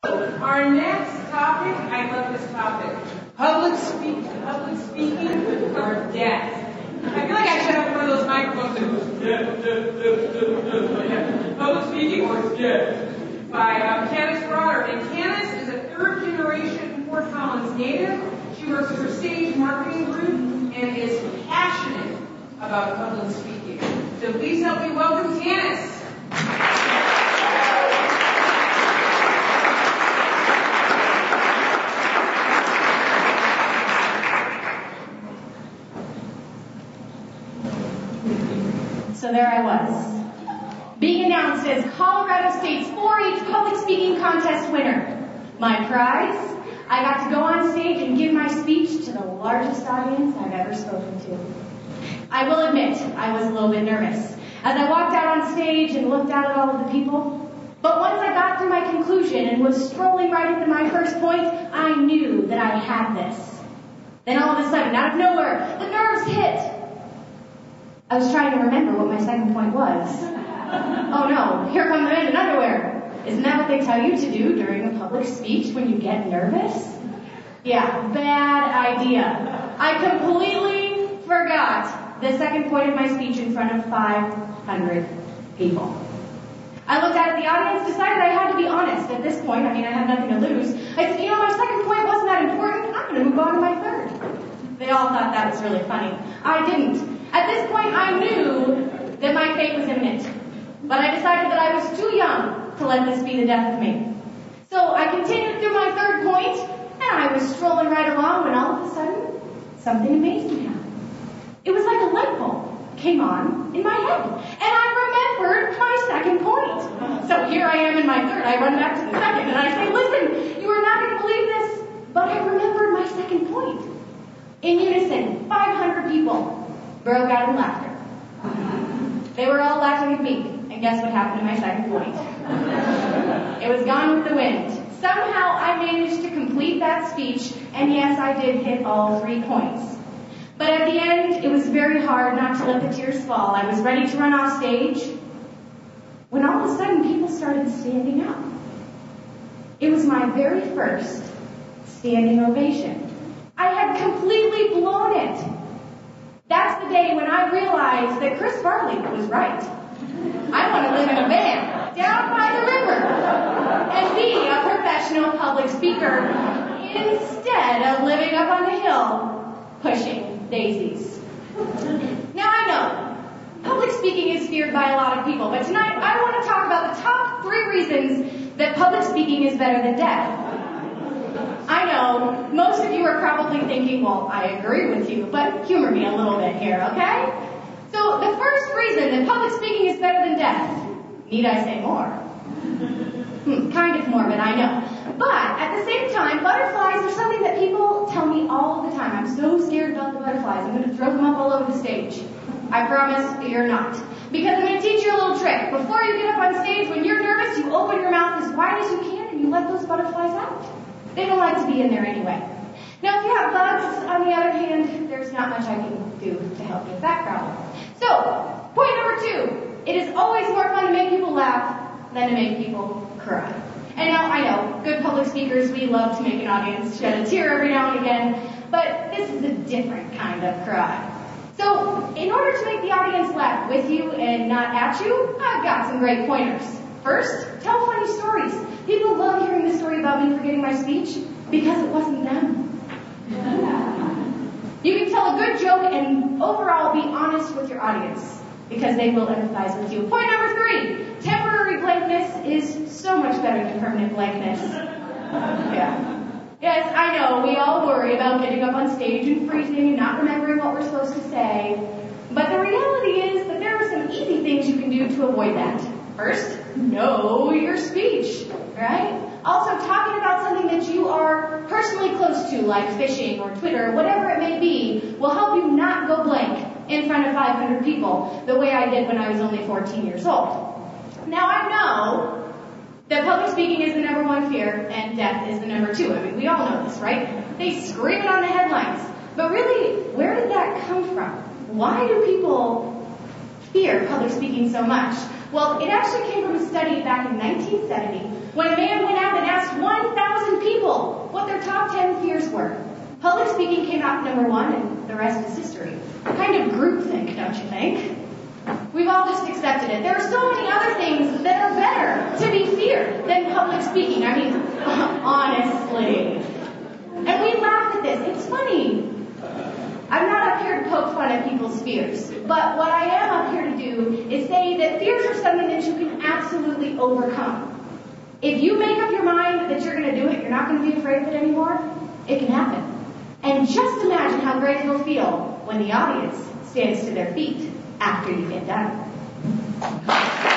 Our next topic, I love this topic, public speaking or death. I feel like I should have one of those microphones that goes, death. Public speaking or death. By Tanis Roeder. And Tanis is a third-generation Fort Collins native. She works for Stage Marketing Group and is passionate about public speaking. So please help me welcome Tanis. So there I was, being announced as Colorado State's 4-H public speaking contest winner. My prize? I got to go on stage and give my speech to the largest audience I've ever spoken to. I will admit, I was a little bit nervous as I walked out on stage and looked out at all of the people. But once I got through my conclusion and was strolling right into my first point, I knew that I had this. Then all of a sudden, out of nowhere, the nerves hit. I was trying to remember what my second point was. Oh no, here come the men in underwear. Isn't that what they tell you to do during a public speech when you get nervous? Yeah, bad idea. I completely forgot the second point of my speech in front of 500 people. I looked out at the audience, decided I had to be honest. At this point, I had nothing to lose. I said, my second point wasn't that important. I'm going to move on to my third. They all thought that was really funny. I didn't. At this point, I knew that my fate was imminent. But I decided that I was too young to let this be the death of me. So I continued through my third point, and I was strolling right along when all of a sudden, something amazing happened. It was like a light bulb came on in my head, and I remembered my second point. So here I am in my third. I run back to the second, and I say, listen, you are not going to believe this, but I remembered my second point. In unison, 500 people broke out in laughter. They were all laughing at me, and guess what happened to my second point? It was gone with the wind. Somehow I managed to complete that speech, and yes, I did hit all 3 points. But at the end, it was very hard not to let the tears fall. I was ready to run off stage, when all of a sudden people started standing up. It was my very first standing ovation. I had completely blown it. That's the day when I realized that Chris Farley was right. I want to live in a van down by the river and be a professional public speaker instead of living up on the hill pushing daisies. Now I know public speaking is feared by a lot of people, but tonight I want to talk about the top 3 reasons that public speaking is better than death. I know, most of you are probably thinking, well, I agree with you, but humor me a little bit here, okay? So the first reason that public speaking is better than death, need I say more? Kind of morbid, I know. But at the same time, butterflies are something that people tell me all the time. I'm so scared about the butterflies, I'm going to throw them up all over the stage. I promise you're not. Because I'm going to teach you a little trick. Before you get up on stage, when you're nervous, you open your mouth as wide as you can and you let those butterflies out. They don't like to be in there anyway. Now, if you have bugs, on the other hand, there's not much I can do to help you with that problem. So, point number 2. It is always more fun to make people laugh than to make people cry. And now, I know, good public speakers, we love to make an audience shed a tear every now and again, but this is a different kind of cry. So, in order to make the audience laugh with you and not at you, I've got some great pointers. First, tell funny stories. People love hearing the story about me forgetting my speech because it wasn't them. You can tell a good joke and overall be honest with your audience because they will empathize with you. Point number 3, temporary blankness is so much better than permanent blankness. Yeah. Yes, I know, we all worry about getting up on stage and freezing and not remembering what we're supposed to say. But the reality is that there are some easy things you can do to avoid that. First, know your speech, right? Also, talking about something that you are personally close to, like fishing or Twitter, whatever it may be, will help you not go blank in front of 500 people the way I did when I was only 14 years old. Now, I know that public speaking is the number 1 fear and death is the number 2. We all know this, right? They scream it on the headlines. But really, where did that come from? Why do people fear public speaking so much? Well, it actually came from a study back in 1970 when a man went out and asked 1 fact number one, and the rest is history. Kind of groupthink, don't you think? We've all just accepted it. There are so many other things that are better to be feared than public speaking. I mean, honestly. And we laugh at this. It's funny. I'm not up here to poke fun at people's fears. But what I am up here to do is say that fears are something that you can absolutely overcome. If you make up your mind that you're going to do it, you're not going to be afraid of it anymore, it can happen. And just imagine how great it'll feel when the audience stands to their feet after you get done.